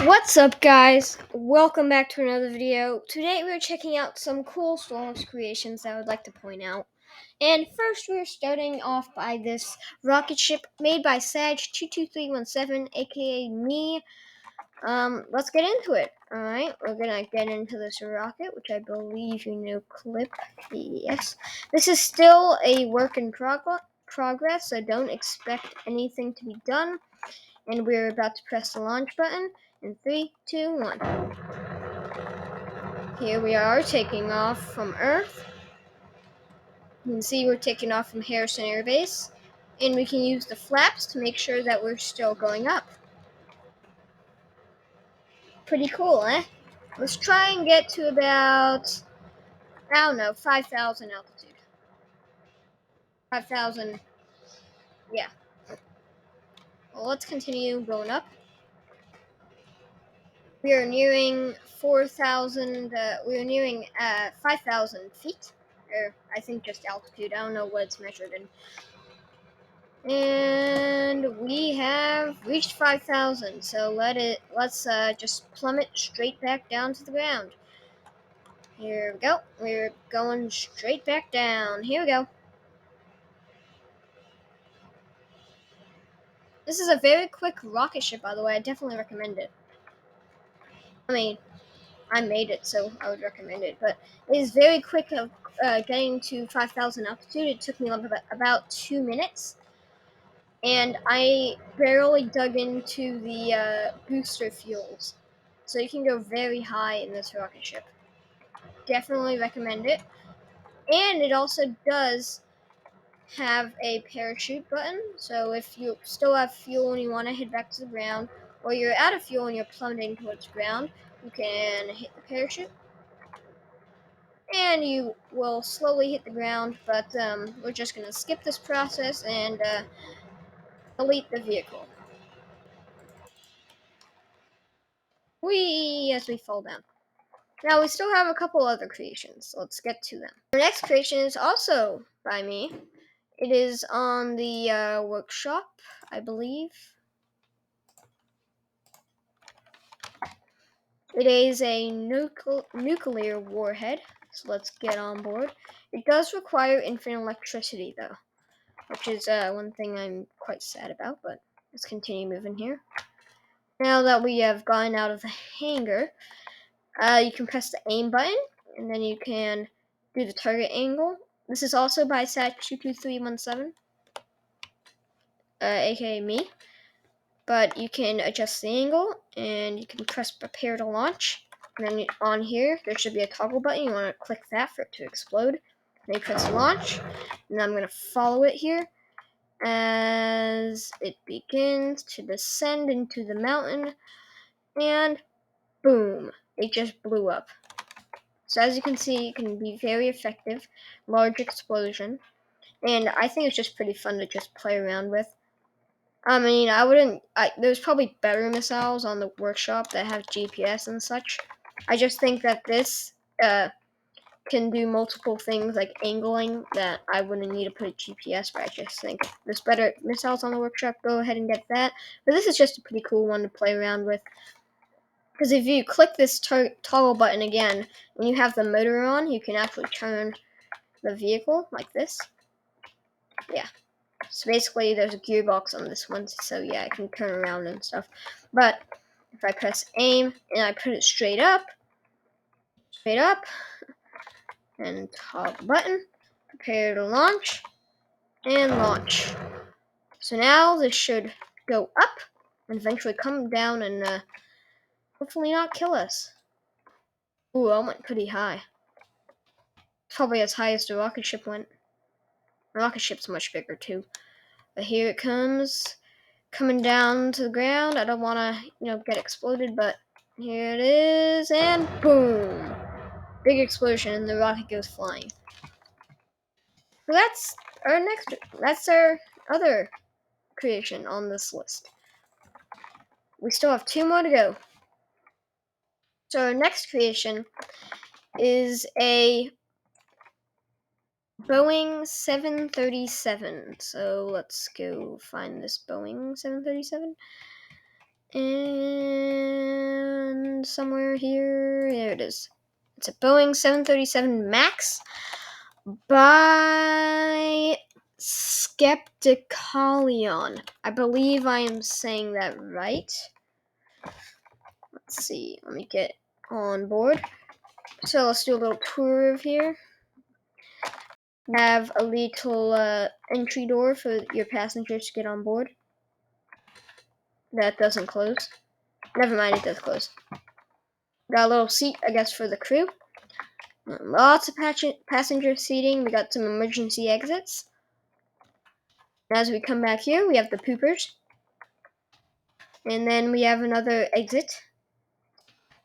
What's up, guys? Welcome back to another video. Today we're checking out some cool Stormworks creations that I would like to point out. And first we're starting off by this rocket ship made by Sag22317, aka me. Let's get into it. Alright, we're gonna get into this rocket, which I believe you know clip. Yes. This is still a work in progress, so don't expect anything to be done. And we're about to press the launch button in 3, 2, 1. Here we are taking off from Earth. You can see we're taking off from Harrison Air Base, and we can use the flaps to make sure that we're still going up. Pretty cool, eh? Let's try and get to about, 5,000 altitude. 5,000, yeah. Well, let's continue going up. We are nearing 4,000, we are nearing 5,000 feet. Or I think just altitude, I don't know what it's measured in. And we have reached 5,000, so let's just plummet straight back down to the ground. Here we go. We're going straight back down. Here we go. This is a very quick rocket ship, by the way. I definitely recommend it. I mean, I made it, so I would recommend it. But it is very quick of getting to 5,000 altitude. It took me about 2 minutes. And I barely dug into the booster fuels. So you can go very high in this rocket ship. Definitely recommend it. And it also does have a parachute button. So if you still have fuel and you want to head back to the ground, or you're out of fuel and you're plummeting towards the ground, you can hit the parachute. And you will slowly hit the ground, but we're just going to skip this process and delete the vehicle. Whee! As we fall down. Now we still have a couple other creations. Let's get to them. Our next creation is also by me. It is on the workshop, I believe. It is a nuclear warhead, so let's get on board. It does require infinite electricity, though, which is one thing I'm quite sad about, but let's continue moving here. Now that we have gotten out of the hangar, you can press the aim button, and then you can do the target angle. This is also by Sag22317, aka me. But you can adjust the angle, and you can press prepare to launch. And then on here, there should be a toggle button. You want to click that for it to explode. Then you press launch, and I'm going to follow it here as it begins to descend into the mountain, and boom, it just blew up. So as you can see, it can be very effective, large explosion, and I think it's just pretty fun to just play around with. I mean, there's probably better missiles on the workshop that have GPS and such. I just think that this can do multiple things like angling that I wouldn't need to put a GPS, but I just think there's better missiles on the workshop. Go ahead and get that. But this is just a pretty cool one to play around with. Because if you click this toggle button again, when you have the motor on, you can actually turn the vehicle like this. Yeah. So basically, there's a gearbox on this one, so yeah, I can turn around and stuff. But if I press aim and I put it straight up, and toggle button, prepare to launch, and launch. So now this should go up and eventually come down and hopefully not kill us. Ooh, I went pretty high. Probably as high as the rocket ship went. The rocket ship's much bigger too. But here it comes, coming down to the ground. I don't want to, get exploded, but here it is, and boom! Big explosion, and the rocket goes flying. So that's our other creation on this list. We still have 2 more to go. So our next creation is a Boeing 737. So let's go find this Boeing 737. And around somewhere here. There it is. It's a Boeing 737 MAX by SEPTICTALON. I believe I am saying that right. Let's see. Let me get on board. So let's do a little tour of here. Have a little entry door for your passengers to get on board. That doesn't close. Never mind, it does close. Got a little seat, I guess, for the crew. Lots of passenger seating. We got some emergency exits. As we come back here, we have the poopers. And then we have another exit.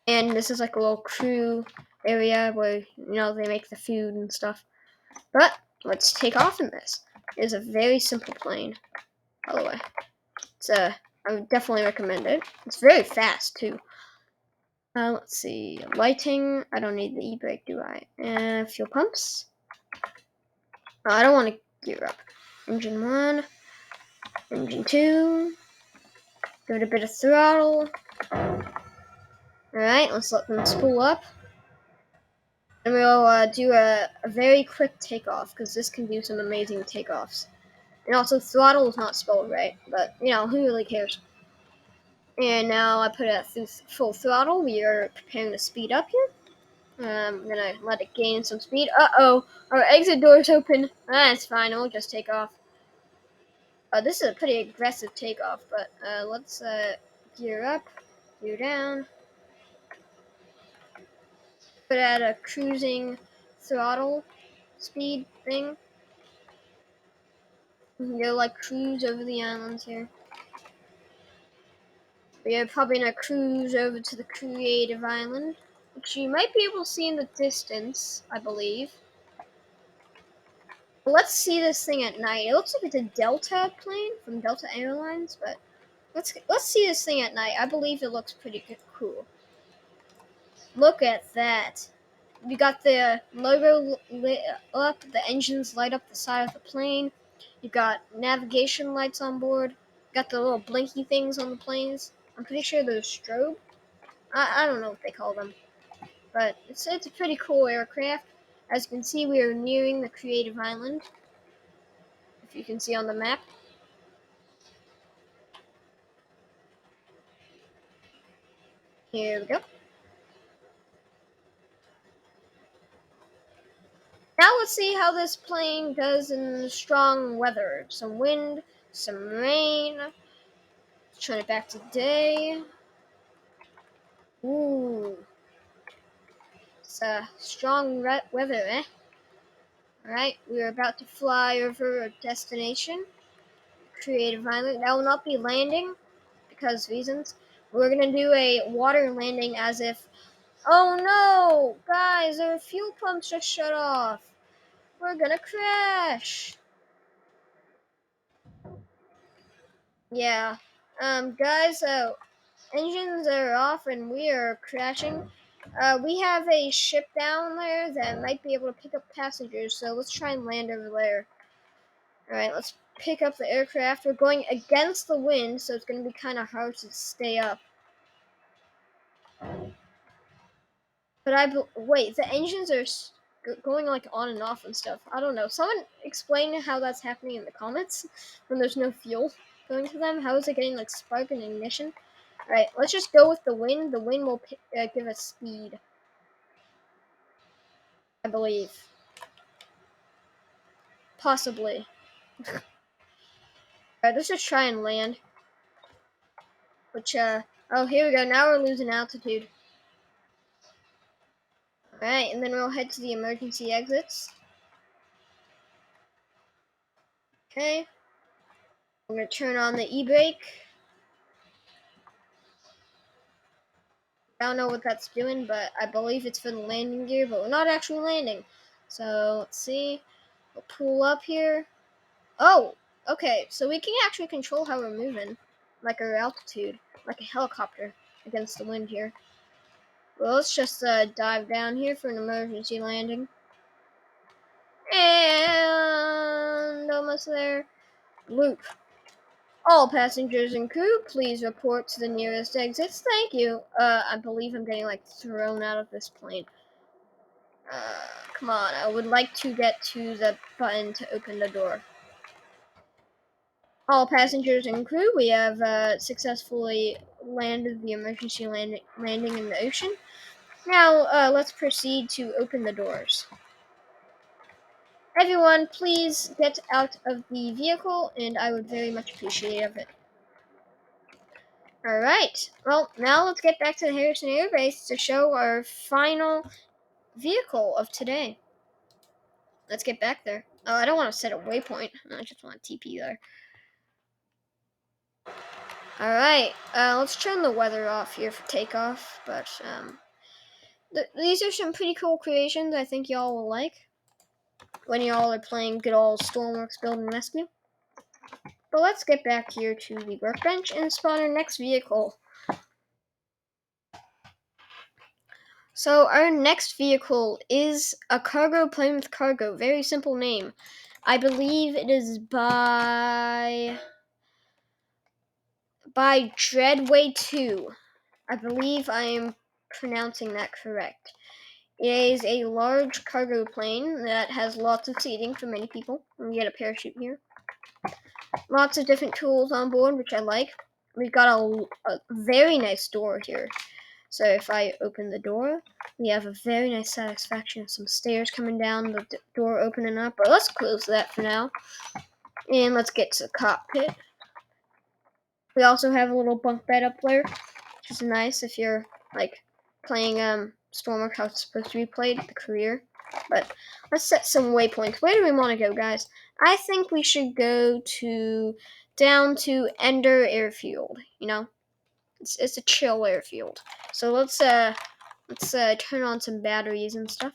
And this is like a little crew area where, they make the food and stuff. But let's take off in this. It is a very simple plane, by the way. I would definitely recommend it. It's very fast, too. Let's see. Lighting. I don't need the e-brake, do I? Fuel pumps. Oh, I don't want to gear up. Engine 1. Engine 2. Give it a bit of throttle. Alright, let's let them spool up. And we'll do a very quick takeoff, because this can do some amazing takeoffs. And also, throttle is not spelled right, but, who really cares? And now I put it through full throttle. We are preparing to speed up here. I'm gonna let it gain some speed. Uh-oh, our exit door is open. That's fine, we'll just take off. This is a pretty aggressive takeoff, but let's gear up, gear down. Put at a cruising throttle speed thing. We can go like cruise over the islands here. We are probably gonna cruise over to the creative island, which you might be able to see in the distance, I believe. Let's see this thing at night. It looks like it's a Delta plane from Delta Airlines, but let's see this thing at night. I believe it looks pretty cool. Look at that. We got the logo lit up, the engines light up the side of the plane. You got navigation lights on board. Got the little blinky things on the planes. I'm pretty sure they're strobe. I don't know what they call them. But it's a pretty cool aircraft. As you can see, we are nearing the creative island. If you can see on the map. Here we go. Now let's see how this plane does in strong weather. Some wind, some rain. Let's turn it back to day. Ooh. It's strong weather, eh? Alright, we are about to fly over a destination. Creative Island. That will not be landing because reasons. We're gonna do a water landing as if, oh no, guys, our fuel pumps just shut off. We're gonna crash. Yeah. Guys, engines are off and we are crashing. We have a ship down there that might be able to pick up passengers, so let's try and land over there. Alright, let's pick up the aircraft. We're going against the wind, so it's going to be kind of hard to stay up. But wait, the engines are going like on and off and stuff. I don't know. Someone explain how that's happening in the comments when there's no fuel going to them. How is it getting like spark and ignition? Alright, let's just go with the wind. The wind will give us speed, I believe. Possibly. Alright, let's just try and land. Which, oh, here we go. Now we're losing altitude. Alright, and then we'll head to the emergency exits. Okay. I'm going to turn on the e-brake. I don't know what that's doing, but I believe it's for the landing gear, but we're not actually landing. So, let's see. We'll pull up here. Oh, okay. So we can actually control how we're moving, like our altitude, like a helicopter against the wind here. Well, let's just dive down here for an emergency landing. And almost there. Loop. All passengers and crew, please report to the nearest exits. Thank you. I believe I'm getting like thrown out of this plane. Come on, I would like to get to the button to open the door. All passengers and crew, we have successfully landed the emergency landing in the ocean. Now, let's proceed to open the doors. Everyone, please get out of the vehicle, and I would very much appreciate it. Alright, well, now let's get back to the Harrison Air Base to show our final vehicle of today. Let's get back there. Oh, I don't want to set a waypoint. I just want to TP there. Alright, let's turn the weather off here for takeoff, but, these are some pretty cool creations I think y'all will like when y'all are playing good old Stormworks Build and Rescue. But let's get back here to the workbench and spawn our next vehicle. So our next vehicle is a cargo plane with cargo. Very simple name. I believe it is by Dreadway 2. I believe I am pronouncing that correct. It is a large cargo plane that has lots of seating for many people. You get a parachute here. Lots of different tools on board, which I like. We've got a very nice door here. So if I open the door, we have a very nice satisfaction of some stairs coming down, the door opening up. But let's close that for now. And let's get to the cockpit. We also have a little bunk bed up there, which is nice if you're like playing Stormworks how it's supposed to be played, the career. But let's set some waypoints. Where do we want to go, guys? I think we should go down to Ender Airfield. You know, it's a chill airfield. So let's turn on some batteries and stuff.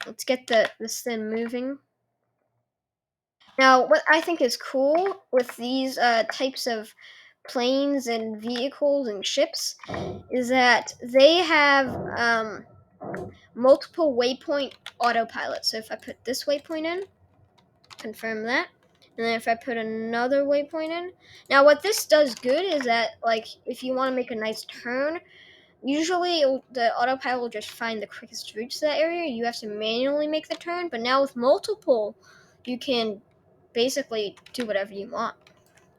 Let's get this thing moving. Now, what I think is cool with these types of planes and vehicles and ships is that they have multiple waypoint autopilot. So if I put this waypoint in, confirm that, and then if I put another waypoint in. Now, what this does good is that, like, if you want to make a nice turn, usually the autopilot will just find the quickest route to that area. You have to manually make the turn, but now with multiple, you can basically do whatever you want.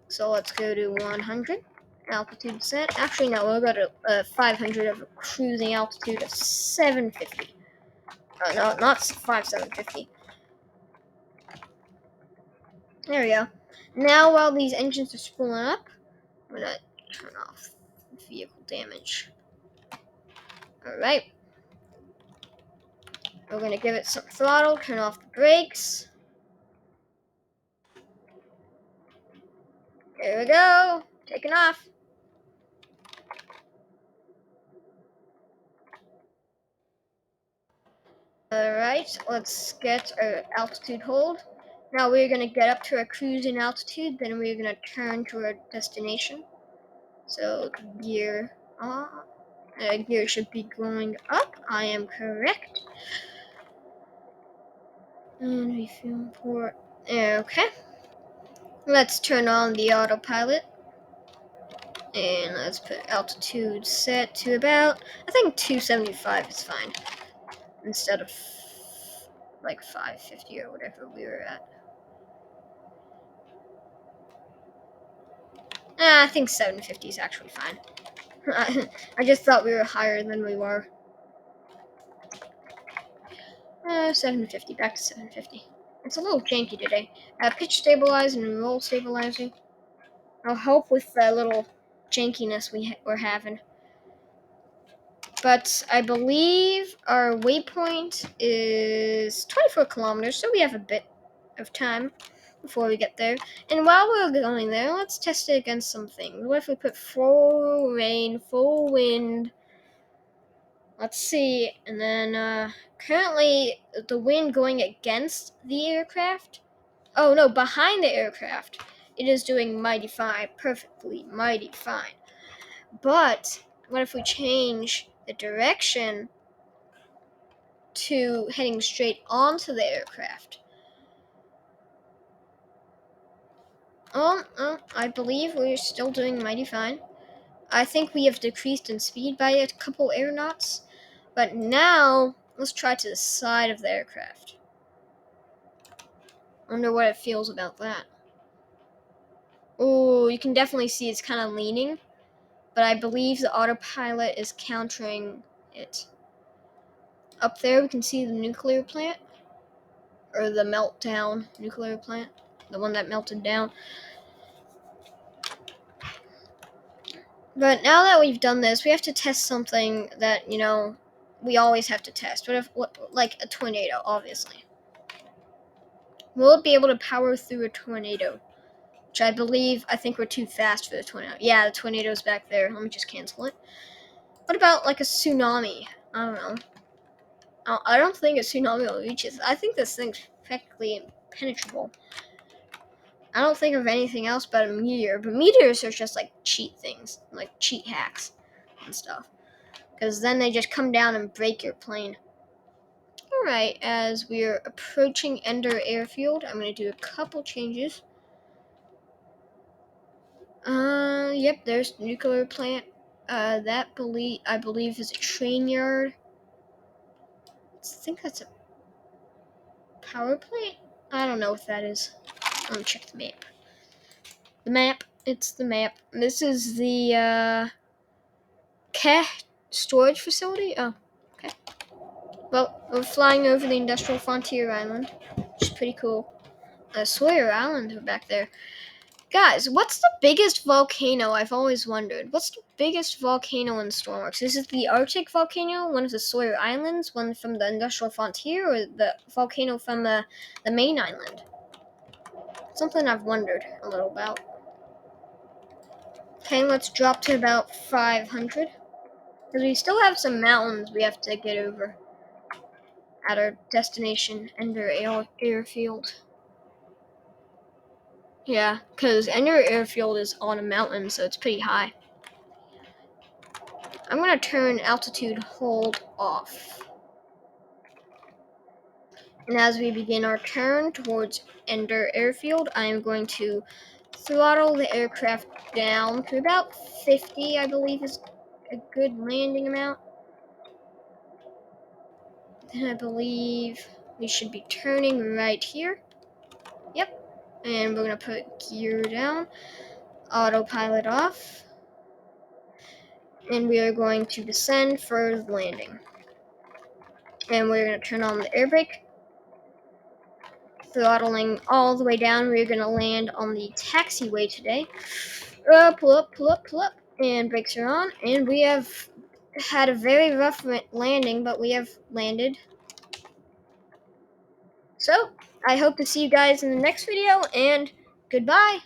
So let's go to 100 altitude set. Actually, no, we'll go to 500 of a cruising altitude of 750. No, not 750. There we go. Now, while these engines are spooling up, I'm gonna turn off vehicle damage. Alright. We're gonna give it some throttle, turn off the brakes. There we go. Taking off. Alright, let's get our altitude hold. Now we're going to get up to our cruising altitude, then we're going to turn to our destination. So gear gear should be going up. I am correct. And refuel port. Okay. Let's turn on the autopilot. And let's put altitude set to about, I think 275 is fine. Instead of like 550 or whatever we were at. I think 750 is actually fine. I just thought we were higher than we were. 750, back to 750. It's a little janky today. Pitch stabilizing and roll stabilizing. I'll help with the little jankiness we're having. But I believe our waypoint is 24 kilometers, so we have a bit of time before we get there. And while we're going there, let's test it against some things. What if we put full rain, full wind? Let's see. And then currently the wind going against the aircraft. Oh no, behind the aircraft. It is doing mighty fine, perfectly mighty fine. But what if we change the direction to heading straight onto the aircraft? I believe we're still doing mighty fine. I think we have decreased in speed by a couple air knots. But now, let's try to the side of the aircraft. Wonder what it feels about that. Oh, you can definitely see it's kind of leaning. But I believe the autopilot is countering it. Up there we can see the nuclear plant. Or the meltdown nuclear plant. The one that melted down. But now that we've done this, we have to test something that, we always have to test. Like a tornado, obviously. Will it be able to power through a tornado? Which I think we're too fast for the tornado. Yeah, the tornado's back there. Let me just cancel it. What about like a tsunami? I don't know. I don't think a tsunami will reach us. I think this thing's practically impenetrable. I don't think of anything else but a meteor. But meteors are just like cheat things, like cheat hacks and stuff. Because then they just come down and break your plane. Alright, as we're approaching Ender Airfield, I'm going to do a couple changes. Yep, there's the nuclear plant. I believe is a train yard. I think that's a power plant? I don't know what that is. Let me check the map. It's the map. This is the, storage facility? Oh, okay. Well, we're flying over the Industrial Frontier Island, which is pretty cool. Sawyer Island are back there. Guys, what's the biggest volcano? I've always wondered. What's the biggest volcano in Stormworks? Is it the Arctic volcano, one of the Sawyer Islands, one from the Industrial Frontier, or the volcano from the main island? Something I've wondered a little about. Okay, let's drop to about 500. Because we still have some mountains we have to get over at our destination, Ender Airfield. Yeah, because Ender Airfield is on a mountain, so it's pretty high. I'm going to turn altitude hold off. And as we begin our turn towards Ender Airfield, I am going to throttle the aircraft down to about 50, I believe is a good landing amount. Then I believe we should be turning right here. Yep. And we're going to put gear down, autopilot off, and we are going to descend for the landing. And we're going to turn on the air brake. Throttling all the way down, we're going to land on the taxiway today. Pull up, and brakes are on. And we have had a very rough landing, but we have landed. So, I hope to see you guys in the next video, and goodbye!